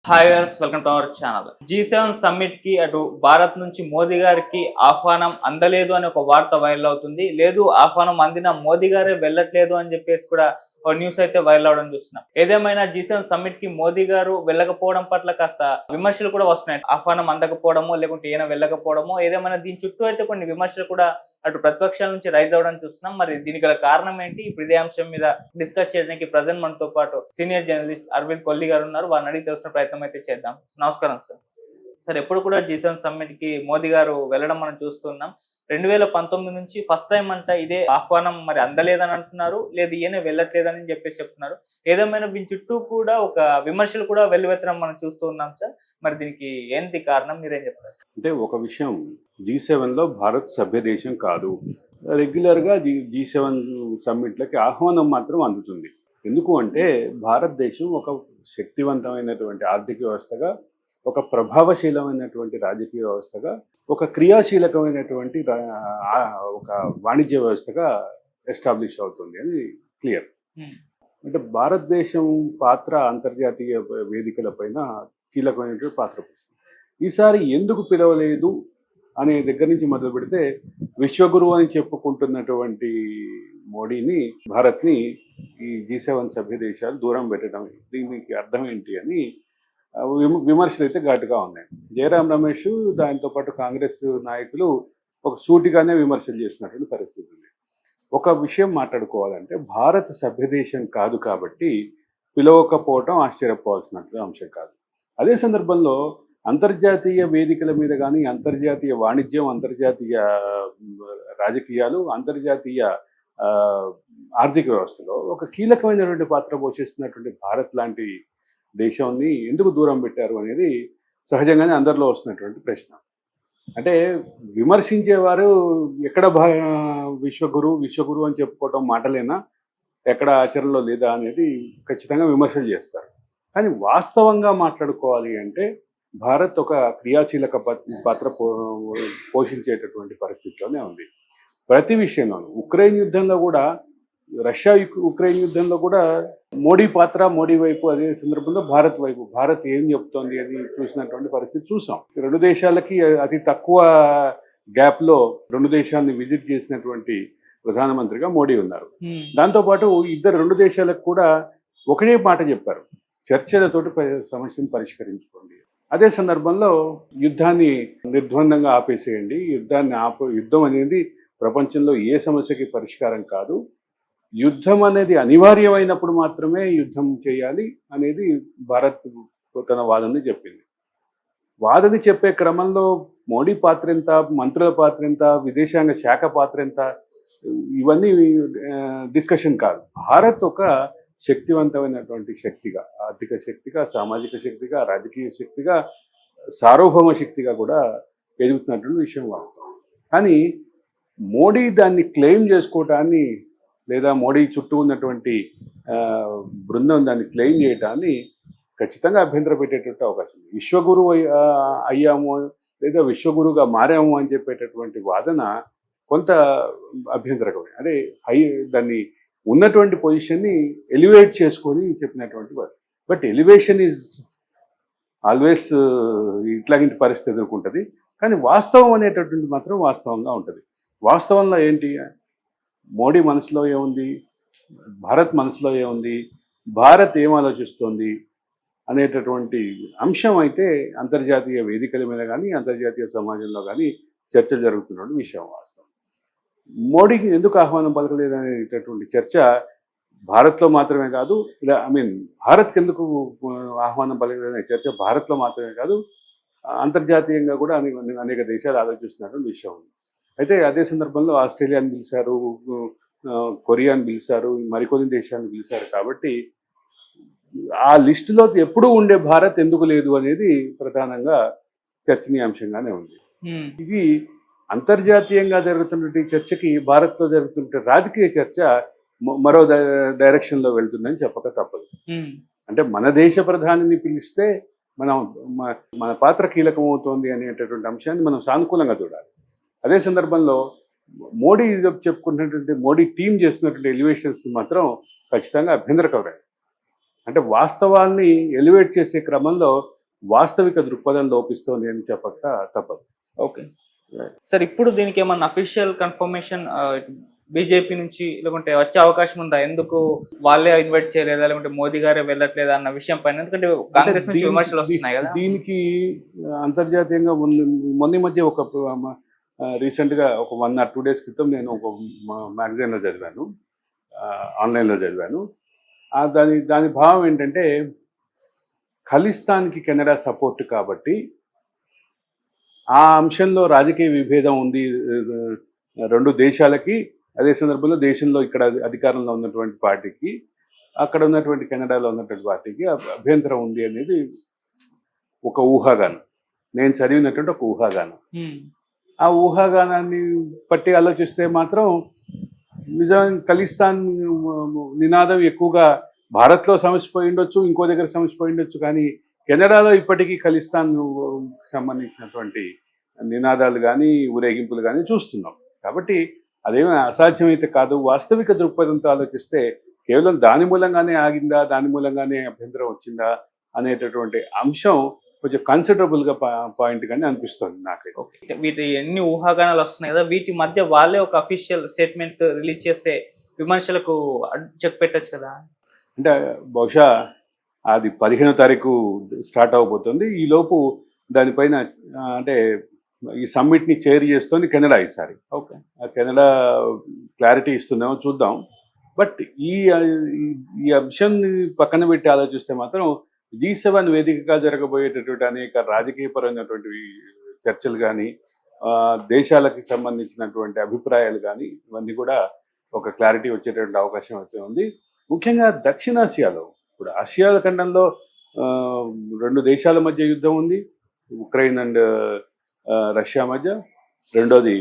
Hi viewers, welcome to our channel. G7 summit కి అటు భారత్ నుంచి మోదీ గారికి ఆహ్వానం అందలేదు అని ఒక వార్త వైరల్ అవుతుంది. లేదు, ఆహ్వానం అందిన మోదీ గారే వెళ్ళట్లేదు అని చెప్పేసి కూడా ఒక న్యూస్ అయితే వైరల్ అవడం చూస్తున్నాం. ఏదేమైనా G7 సమ్మిట్ కి మోదీ గారు వెళ్ళకపోవడం పట్ల కాస్త విమర్శలు కూడా వస్తున్నాయి. ఆహ్వానం అందకపోవడమో లేకుంటే ఈయన వెళ్ళకపోవడమో, ఏదేమైనా దీని చుట్టూ అయితే కొన్ని విమర్శలు కూడా అటు ప్రతిపక్షాల నుంచి రైజ్ అవ్వడం చూస్తున్నాం. మరి దీనికి గల కారణం ఏంటి? ఇప్పుడు ఇదే అంశం మీద డిస్కస్ చేయడానికి ప్రజెంట్ మనతో పాటు సీనియర్ జర్నలిస్ట్ అరవింద్ కొల్లి గారు ఉన్నారు. వారిని అడిగి తెలుసుకునే ప్రయత్నం అయితే చేద్దాం. నమస్కారం సార్. సార్, ఎప్పుడు కూడా G7 సమ్మిట్ కి మోదీ గారు వెళ్ళడం మనం చూస్తున్నాం. 2019 నుంచి ఫస్ట్ టైం అంట ఇదే ఆహ్వానం మరి అందలేదని అంటున్నారు. లేదు, ఈయన వెళ్ళట్లేదని చెప్పేసి చెప్తున్నారు. ఏదేమైనా దీని చుట్టూ కూడా ఒక విమర్శలు కూడా వెల్లువెత్తడం మనం చూస్తూ ఉన్నాం సార్. మరి దీనికి ఏంటి కారణం, మీరేం చెప్తారు? అంటే ఒక విషయం, G7లో భారత్ సభ్య దేశం కాదు. రెగ్యులర్గా G7 సమ్మిట్లకి ఆహ్వానం మాత్రం అందుతుంది. ఎందుకు అంటే భారతదేశం ఒక శక్తివంతమైనటువంటి ఆర్థిక వ్యవస్థగా, ఒక ప్రభావశీలమైనటువంటి రాజకీయ వ్యవస్థగా, ఒక క్రియాశీలకమైనటువంటి ఒక వాణిజ్య వ్యవస్థగా ఎస్టాబ్లిష్ అవుతుంది అని క్లియర్. అంటే భారతదేశం పాత్ర అంతర్జాతీయ వేదికలపైన కీలకమైనటువంటి పాత్ర పోషిస్తుంది. ఈసారి ఎందుకు పిలవలేదు అనే దగ్గర నుంచి మొదలు పెడితే, విశ్వగురువు అని చెప్పుకుంటున్నటువంటి మోడీని, భారత్ని ఈ G7 సభ్య దేశాలు దూరం పెట్టడం, దీనికి అర్థం ఏంటి అని విమర్శలు అయితే ఘాటుగా ఉన్నాయి. జయరాం రమేష్, దాంతో పాటు కాంగ్రెస్ నాయకులు ఒక సూటిగానే విమర్శలు చేసినటువంటి పరిస్థితి ఉంది. ఒక విషయం మాట్లాడుకోవాలంటే, భారత్ సభ్య దేశం కాదు కాబట్టి పిలవకపోవటం ఆశ్చర్యపోవాల్సిన అంశం కాదు. అదే సందర్భంలో అంతర్జాతీయ వేదికల మీద కానీ, అంతర్జాతీయ వాణిజ్యం, అంతర్జాతీయ రాజకీయాలు, అంతర్జాతీయ ఆర్థిక వ్యవస్థలో ఒక కీలకమైనటువంటి పాత్ర పోషిస్తున్నటువంటి భారత్ లాంటి దేశాన్ని ఎందుకు దూరం పెట్టారు అనేది సహజంగానే అందరిలో వస్తున్నటువంటి ప్రశ్న. అంటే విమర్శించేవారు ఎక్కడ విశ్వగురు అని చెప్పుకోవటం మాటలేనా, ఎక్కడ ఆచరణలో లేదా అనేది ఖచ్చితంగా విమర్శలు చేస్తారు. కానీ వాస్తవంగా మాట్లాడుకోవాలి అంటే, భారత్ ఒక క్రియాశీలక పాత్ర పోషించేటటువంటి పరిస్థితిలోనే ఉంది. ప్రతి విషయంలోనూ, ఉక్రెయిన్ యుద్ధంలో కూడా, ఉక్రెయిన్ యుద్ధంలో కూడా మోడీ పాత్ర, మోడీ వైపు, అదే సందర్భంలో భారత్ వైపు, భారత్ ఏం చెప్తోంది అని చూసినటువంటి పరిస్థితి చూసాం. రెండు దేశాలకి అతి తక్కువ గ్యాప్లో రెండు దేశాలను విజిట్ చేసినటువంటి ప్రధానమంత్రిగా మోడీ ఉన్నారు. దాంతోపాటు రెండు దేశాలకు కూడా ఒకటే మాట చెప్పారు, చర్చలతోటి సమస్యను పరిష్కరించుకోండి. అదే సందర్భంలో యుద్ధాన్ని నిర్ద్వందంగా ఆపేసేయండి, యుద్ధం అనేది ప్రపంచంలో ఏ సమస్యకి పరిష్కారం కాదు, యుద్ధం అనేది అనివార్యమైనప్పుడు మాత్రమే యుద్ధం చేయాలి అనేది భారత్ తన వాదనని చెప్పింది. వాదన చెప్పే క్రమంలో మోడీ పాత్ర ఎంత, మంత్రుల పాత్ర ఎంత, విదేశాంగ శాఖ పాత్ర ఎంత, ఇవన్నీ డిస్కషన్ కాదు. భారత్ ఒక శక్తివంతమైనటువంటి శక్తిగా, ఆర్థిక శక్తిగా, సామాజిక శక్తిగా, రాజకీయ శక్తిగా, సార్వభౌమ శక్తిగా కూడా ఎదుగుతున్నటువంటి విషయం వాస్తవం. కానీ మోడీ దాన్ని క్లెయిమ్ చేసుకోవటాన్ని, లేదా మోడీ చుట్టూ ఉన్నటువంటి బృందం దాన్ని క్లెయిమ్ చేయటాన్ని ఖచ్చితంగా అభ్యంతర పెట్టేటట్టు అవకాశం ఉంది. విశ్వగురువు అయ్యాము, లేదా విశ్వగురువుగా మారాము అని చెప్పేటటువంటి వాదన కొంత అభ్యంతరకమే. అంటే దాన్ని ఉన్నటువంటి పొజిషన్ని ఎలివేట్ చేసుకొని చెప్పినటువంటి వాడు. బట్ ఎలివేషన్ ఈజ్ ఆల్వేస్ ఇట్లాంటి పరిస్థితి ఎదుర్కొంటుంది. కానీ వాస్తవం అనేటటువంటి మాత్రం వాస్తవంగా ఉంటుంది. వాస్తవంలో ఏంటి, మోడీ మనసులో ఏముంది, భారత్ మనసులో ఏముంది, భారత్ ఏం ఆలోచిస్తోంది అనేటటువంటి అంశం అయితే అంతర్జాతీయ వేదికల మీద కానీ, అంతర్జాతీయ సమాజంలో కానీ చర్చ జరుగుతున్న విషయం వాస్తవం. మోడీకి ఎందుకు ఆహ్వానం పలకలేదు అనేటటువంటి చర్చ భారత్లో మాత్రమే కాదు, భారత్కి ఎందుకు ఆహ్వానం పలకలేదనే చర్చ భారత్లో మాత్రమే కాదు, అంతర్జాతీయంగా కూడా అనేక దేశాలు ఆలోచిస్తున్నటువంటి విషయం ఉంది. అయితే అదే సందర్భంలో ఆస్ట్రేలియాని పిలిచారు, కొరియాని పిలిచారు, మరికొన్ని దేశాలను పిలిచారు. కాబట్టి ఆ లిస్టులో ఎప్పుడూ ఉండే భారత్ ఎందుకు లేదు అనేది ప్రధానంగా చర్చనీయాంశంగానే ఉంది. ఇది అంతర్జాతీయంగా జరుగుతున్న చర్చకి, భారత్లో జరుగుతున్న రాజకీయ చర్చ మరో డైరెక్షన్లో వెళ్తుందని చెప్పక తప్పదు. అంటే మన దేశ ప్రధానిని పిలిస్తే మన పాత్ర కీలకమవుతోంది అనేటటువంటి అంశాన్ని మనం సానుకూలంగా చూడాలి. అదే సందర్భంలో మోడీ చెప్పుకున్నటువంటి, మోడీ టీం చేస్తున్నటువంటి ఎలివేషన్స్ని మాత్రం ఖచ్చితంగా అభ్యంతరకరమే. అంటే వాస్తవాల్ని ఎలివేట్ చేసే క్రమంలో వాస్తవిక దృక్పథం లోపిస్తోంది అని చెప్పక తప్పదు. ఓకే సార్, ఇప్పుడు దీనికి ఏమన్నా అఫీషియల్ కన్ఫర్మేషన్ బీజేపీ నుంచి లేకుంటే వచ్చే అవకాశం ఉందా? ఎందుకు వాళ్ళే ఇన్వైట్ చేయలేదా, లేకుంటే మోదీ గారే వెళ్ళట్లేదా అన్న విషయం పైన? ఎందుకంటే కాంగ్రెస్ నుంచి విమర్శలు వస్తున్నాయి కదా. దీనికి అంతర్జాతీయంగా మొన్న మధ్య ఒక రీసెంట్గా ఒక 1 or 2 days క్రితం నేను ఒక మ్యాగజైన్లో చదివాను, ఆన్లైన్లో చదివాను. దాని భావం ఏంటంటే, ఖలిస్తాన్కి కెనడా సపోర్ట్ కాబట్టి ఆ అంశంలో రాజకీయ విభేదం ఉంది రెండు దేశాలకి. అదే సందర్భంలో దేశంలో ఇక్కడ అధికారంలో ఉన్నటువంటి పార్టీకి, అక్కడ ఉన్నటువంటి కెనడాలో ఉన్నటువంటి పార్టీకి అభ్యంతరం ఉంది అనేది ఒక ఊహాగానం. నేను చదివినటువంటి ఒక ఊహాగానం. ఆ ఊహాగానాన్ని పట్టి ఆలోచిస్తే మాత్రం నిజంగా ఖలిస్తాన్ నినాదం ఎక్కువగా భారత్లో సమస్యపోయి ఉండొచ్చు, ఇంకో దగ్గర సమస్యపోయి ఉండొచ్చు, కానీ కెనడాలో ఇప్పటికీ ఖలిస్తాన్ సంబంధించినటువంటి నినాదాలు కానీ ఊరేగింపులు కానీ చూస్తున్నాం. కాబట్టి అదేమీ అసాధ్యమైతే కాదు. వాస్తవిక దృక్పథంతో ఆలోచిస్తే కేవలం దాని మూలంగానే ఆగిందా, దాని మూలంగానే అభ్యంతరం వచ్చిందా అనేటటువంటి అంశం కొంచెం కన్సిడరబుల్గా పాయింట్ గానే అనిపిస్తుంది నాకైతే. వీటి ఎన్ని ఊహాగానాలు వస్తున్నాయి కదా, వీటి మధ్య వాళ్ళే ఒక అఫీషియల్ స్టేట్మెంట్ రిలీజ్ చేస్తే విమర్శలకు చెక్ పెట్టచ్చు కదా. అంటే బహుశా అది 15వ తారీఖు స్టార్ట్ అవబోతుంది. ఈలోపు దానిపైన అంటే ఈ సమ్మిట్ని చైర్ చేస్తుంది కెనడా ఈసారి. ఓకే, కెనడా క్లారిటీ ఇస్తుందేమో చూద్దాం. బట్ ఈ అంశాన్ని పక్కన పెట్టి ఆలోచిస్తే మాత్రం G7 వేదికగా జరగబోయేటటువంటి అనేక రాజకీయపరమైనటువంటి చర్చలు కానీ, దేశాలకు సంబంధించినటువంటి అభిప్రాయాలు కానీ, ఇవన్నీ కూడా ఒక క్లారిటీ వచ్చేటువంటి అవకాశం అయితే ఉంది. ముఖ్యంగా దక్షిణాసియాలో, ఇప్పుడు ఆసియా ఖండంలో 2 దేశాల మధ్య యుద్ధం ఉంది, ఉక్రెయిన్ అండ్ రష్యా మధ్య. రెండోది